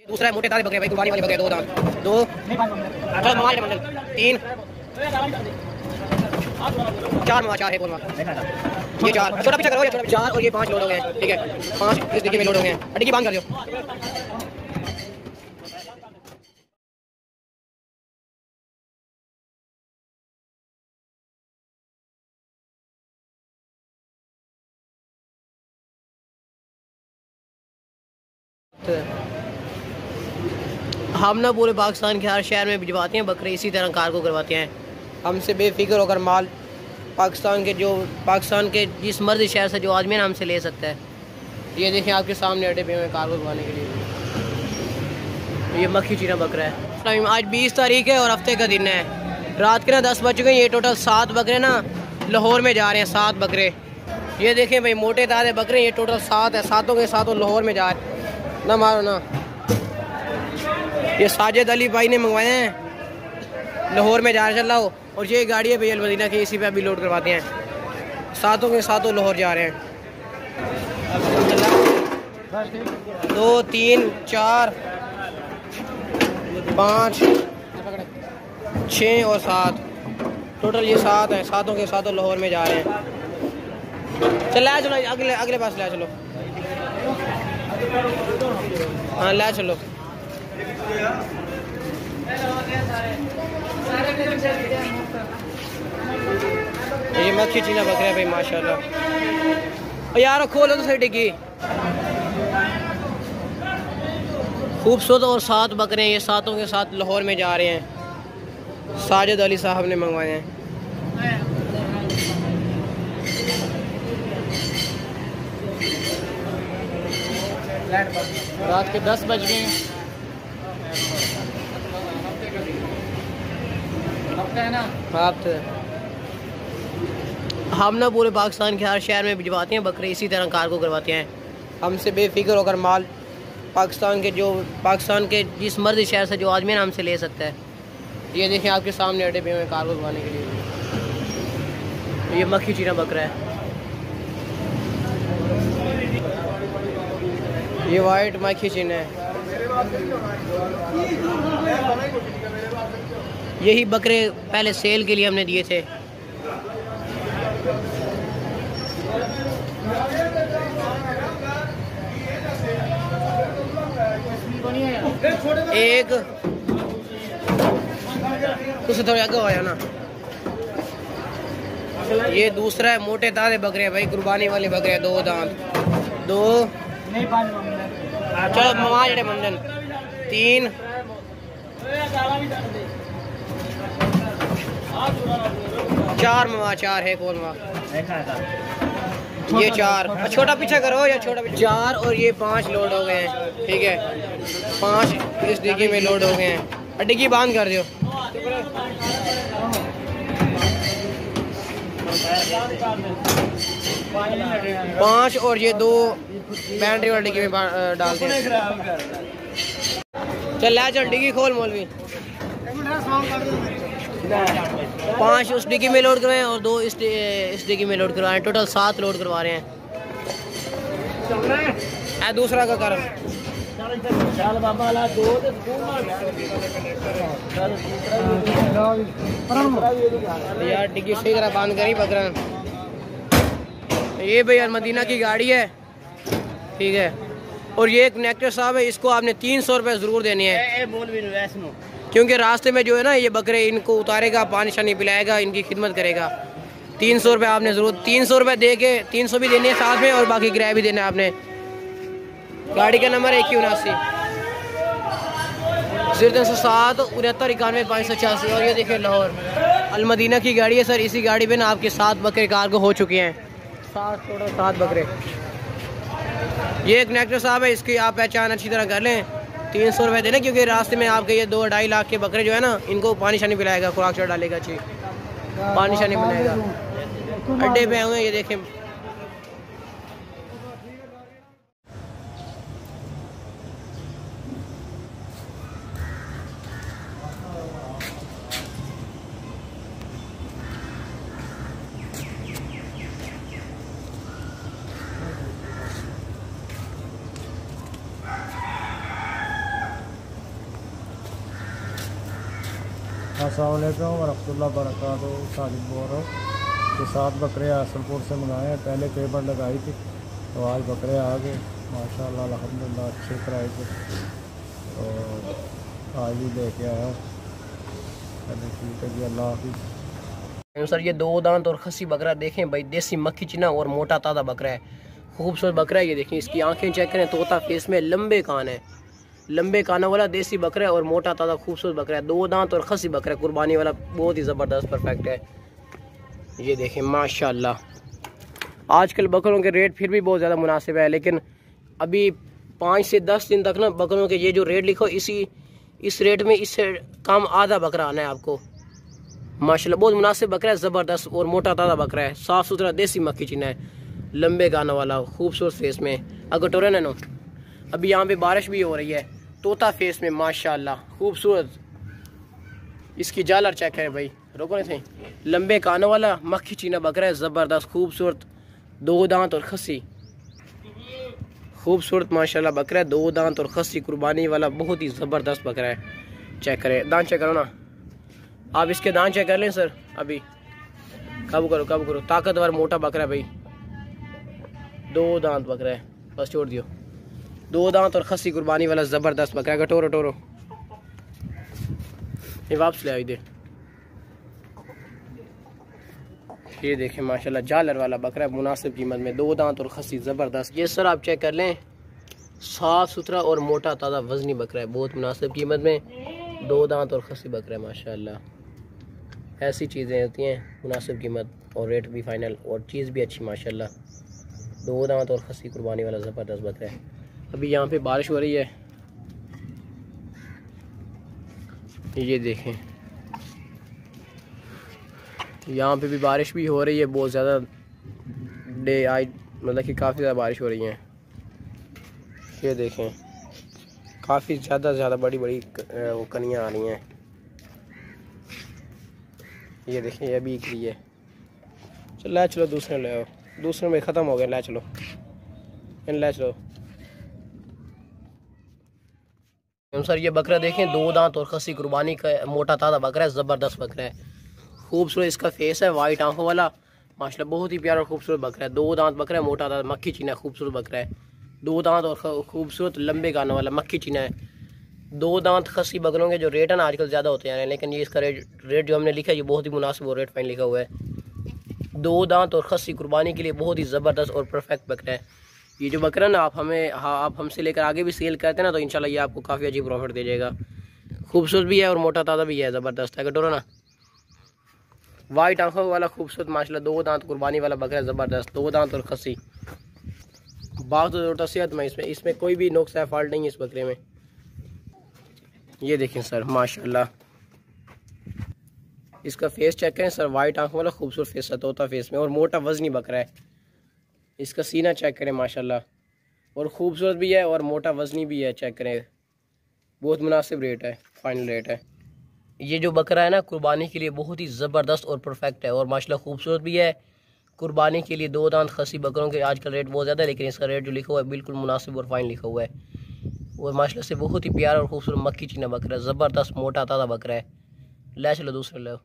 दूसरा है मोटे ताजे बकरे भाई, कुर्बानी वाले बकरे, दो दांत, दो अच्छा मवाज मंडल, तीन चार मवा, चार है कौन ये चार, छोटा पीछा करो, ये छोटा चार और ये पांच लोड हो गए, ठीक है, पांच इस डिग्गी में लोड हो गए हैं। डिग्गी बंद कर दो। हम ना पूरे पाकिस्तान के हर शहर में भिजवाते हैं बकरे, इसी तरह कार्गो करवाते हैं। हमसे बेफिक्र होकर माल पाकिस्तान के जिस मर्जी शहर से जो आदमी ना हमसे ले सकता है। ये देखें आपके सामने अड्डे पे हुए कार्गो करवाने के लिए। ये मक्खी चीना बकरा है। आज 20 तारीख है और हफ्ते का दिन है। रात के ना 10 बज चुके हैं। ये टोटल 7 बकरे ना लाहौर में जा रहे हैं, 7 बकरे। ये देखें भाई मोटे ताजे बकरे, ये टोटल 7 है, सातों के सातों लाहौर में जा रहे हैं। ना मारो ना, ये साजिद अली भाई ने मंगवाए हैं, लाहौर में जा रहे चल रहा। और ये गाड़ी है भैया अलमदीना की, इसी पे अभी लोड करवाते हैं। सातों के सातों लाहौर जा रहे हैं। 2 3 4 5 6 और 7, टोटल ये 7 हैं, सातों के सातों लाहौर में जा रहे हैं। चलो अगले पास ले चलो। हाँ ले चलो। ये मक्खी चीना बकरा है भाई माशाल्लाह। यार खोलो तो सही डिग्गी। खूबसूरत और 7 बकरे हैं, ये सातों के साथ लाहौर में जा रहे हैं। साजिद अली साहब ने मंगवाए हैं। रात के 10 बज गए है ना। हम ना पूरे पाकिस्तान के हर शहर में भिजवाते हैं बकरे, इसी तरह कार्गो करवाते हैं। हमसे बेफिक्र होकर माल पाकिस्तान के जिस मर्जी शहर से जो आदमी ना हमसे ले सकता है। ये देखें आपके सामने अड्डे पे हुए कार्गो करवाने के लिए। ये मक्खी चीना बकरा है। ये वाइट मक्खी चीना है। यही बकरे पहले सेल के लिए हमने दिए थे। एक उससे थोड़ा आगे हो ना। ये दूसरा है मोटे ताजे बकरे भाई, कुर्बानी वाले बकरे, 2 दांत, 2 चलो मवाज मंडल, 3 4 मवा, 4 है कौन मवा ये 4, छोटा पीछा करो या छोटा 4 और ये 5 लोड हो गए हैं, ठीक है, 5 इस डिग्गी में लोड हो गए हैं। डिग्गी बंद कर दो। 5 और ये 2 बैटरी वाली डिग्गी में डालते हैं। चल डिग्गी खोल मौलवी। 5 उस डिग्गी में लोड करवाएं और 2 इस डिग्गी में लोड करवाएं। टोटल 7 लोड करवा रहे हैं। दूसरा का कर यार डिग्गी सही तरह बंद करी बकरा। ये भैया मदीना की गाड़ी है, ठीक है। और ये एक नेक्टर साहब है, इसको आपने 300 रुपये ज़रूर देने हैं, क्योंकि रास्ते में जो है ना ये बकरे इनको उतारेगा, पानी शानी पिलाएगा, इनकी खिदमत करेगा। 300 रुपये आपने ज़रूर, 300 रुपये दे के 300 भी देने हैं साथ में, और बाकी किराया भी देना है आपने। गाड़ी का नंबर है 8179 0307 69 91 586। और ये देखिए लाहौर अलमदीना की गाड़ी है सर। इसी गाड़ी पे ना आपके 7 बकरे कार्गो हो चुके हैं, 7 बकरे। ये एक नेक्टर साहब है, इसकी आप पहचान अच्छी तरह कर लें। 300 रुपये देने, क्योंकि रास्ते में आपके ये 2-2.5 लाख के बकरे जो है ना, इनको पानी शानी पिलाएगा, खुराक चढ़ डालेगा, अच्छी पानी शानी पिलाएगा। अड्डे पे हुए ये देखें। अस्सलाम वालेकुम वरहमतुल्लाहि वबरकातुहू। साजिद बोल रहा हूँ कि 7 बकरे असलपुर से मंगाए हैं। पहले पेपर लगाई थी तो आज बकरे आ गए माशाल्लाह अल्हम्दुलिल्लाह अच्छे प्राइस है। तो आज भी लेके आया हूँ। चलिए ठीक है जी, अल्लाह हाफिज़। सर ये 2 दांत और खसी बकरा देखें भाई, देसी मक्खी चीना और मोटा ताज़ा बकरा है, खूबसूरत बकरा है। ये देखें, इसकी आंखें चेक करें, तोता फेस में, लंबे कान है, लंबे कानों वाला देसी बकरा है और मोटा ताज़ा खूबसूरत बकरा है। 2 दांत और खसी बकरा है, कुर्बानी वाला, बहुत ही ज़बरदस्त परफेक्ट है। ये देखें माशाल्लाह। आजकल बकरों के रेट फिर भी बहुत ज़्यादा मुनासिब है, लेकिन अभी 5 से 10 दिन तक ना बकरों के ये जो रेट लिखो इस रेट में इससे कम आधा बकरा आना है आपको। माशाल्लाह बहुत मुनासिब बकरा है, ज़बरदस्त और मोटा ताज़ा बकरा है, साफ़ सुथरा देसी मक्खी चीना है, लंबे गानों वाला, खूबसूरत फेस में। अगर टोरे ना नो, अभी यहाँ पे बारिश भी हो रही है, तोता फेस में माशाल्लाह खूबसूरत। इसकी जालर चेक करें भाई, रोको नहीं थे, लंबे कानों वाला मक्खी चीना बकरा है, ज़बरदस्त खूबसूरत, 2 दांत और खसी, खूबसूरत माशाल्लाह बकरा है, 2 दांत और खसी, कुर्बानी वाला, बहुत ही ज़बरदस्त बकरा है। चेक करें, दांत चेक करो ना आप, इसके दांत चेक कर लें सर। अभी काबू करो, ताकतवर मोटा बकरा है भाई, 2 दांत बकरा है, बस छोड़ दियो, 2 दांत और खसी, कुर्बानी वाला ज़बरदस्त बकरा है। टोरो ये वापस ले आई दे। ये देखें माशाल्लाह जालर वाला बकरा है, मुनासिब कीमत में, 2 दांत और खसी, ज़बरदस्त। ये सर आप चेक कर लें, साफ़ सुथरा और मोटा ताज़ा वजनी बकरा है, बहुत मुनासिब कीमत में, 2 दांत और खसी बकरा है माशाल्लाह। ऐसी चीज़ें होती हैं, मुनासिब कीमत और रेट भी फाइनल और चीज़ भी अच्छी माशाल्लाह। 2 दांत और खसी, कुर्बानी वाला ज़बरदस्त बकरा है। अभी यहाँ पे बारिश हो रही है, ये देखें, यहाँ पे भी बारिश भी हो रही है, बहुत ज़्यादा डे आज मतलब कि काफ़ी ज़्यादा बारिश हो रही है। ये देखें, काफ़ी ज़्यादा बड़ी वो कनियाँ आ रही हैं। ये देखें, ये अभी निकली है। चलो दूसरे ले आओ, दूसरे में ख़त्म हो गया, ले चलो। सर ये बकरा देखें, 2 दांत और खसी, कुर्बानी का, मोटा ताज़ा बकरा है, ज़बरदस्त बकरा है, खूबसूरत इसका फेस है, वाइट आंखों वाला माशाल्लाह, बहुत ही प्यारा और खूबसूरत बकरा है। 2 दांत बकरा है, मोटा ताज़ा मक्खी चीना, खूबसूरत बकरा है, 2 दांत और खूबसूरत लंबे गानों वाला मक्खी चीना है। 2 दांत खसी बकरों के जो रेट है ना आजकल ज़्यादा होते हैं, लेकिन ये इसका रेट जो हमने लिखा है ये बहुत ही मुनासिब और रेट फाइन लिखा हुआ है। 2 दांत और खसी, कुर्बानी के लिए बहुत ही ज़बरदस्त और परफेक्ट बकरा है। ये जो बकरा ना आप हमसे लेकर आगे भी सेल करते हैं ना, तो इंशाल्लाह ये आपको काफ़ी अच्छी प्रॉफिट दे जाएगा। खूबसूरत भी है और मोटा ताज़ा भी है, ज़बरदस्त है। कटोरा ना, वाइट आंखों वाला खूबसूरत माशाल्लाह, 2 दांत, कुर्बानी वाला बकरा, ज़बरदस्त, 2 दांत और खसी, बात तो ज़रूरत सेहत में, इसमें कोई भी नुक्स है, फॉल्ट नहीं है इस बकरे में। ये देखें सर माशाल्लाह, इसका फेस चेक करें सर, वाइट आंखों वाला खूबसूरत फेस है, तोता फेस में, और मोटा वजनी बकरा है। इसका सीना चेक करें माशाल्लाह, और खूबसूरत भी है और मोटा वजनी भी है, चेक करें, बहुत मुनासिब रेट है, फाइनल रेट है। ये जो बकरा है ना कुर्बानी के लिए बहुत ही ज़बरदस्त और परफेक्ट है, और माशाल्लाह खूबसूरत भी है। कुर्बानी के लिए 2 दांत खसी बकरों के आजकल रेट बहुत ज़्यादा है, लेकिन इसका रेट जो लिखा हुआ है बिल्कुल मुनासिब और फाइन लिखा हुआ है, और माशाल्लाह से बहुत ही प्यारा और खूबसूरत मक्खी चीना बकरा है, ज़बरदस्त मोटा ताज़ा बकरा है। ले चलो दूसरे ले।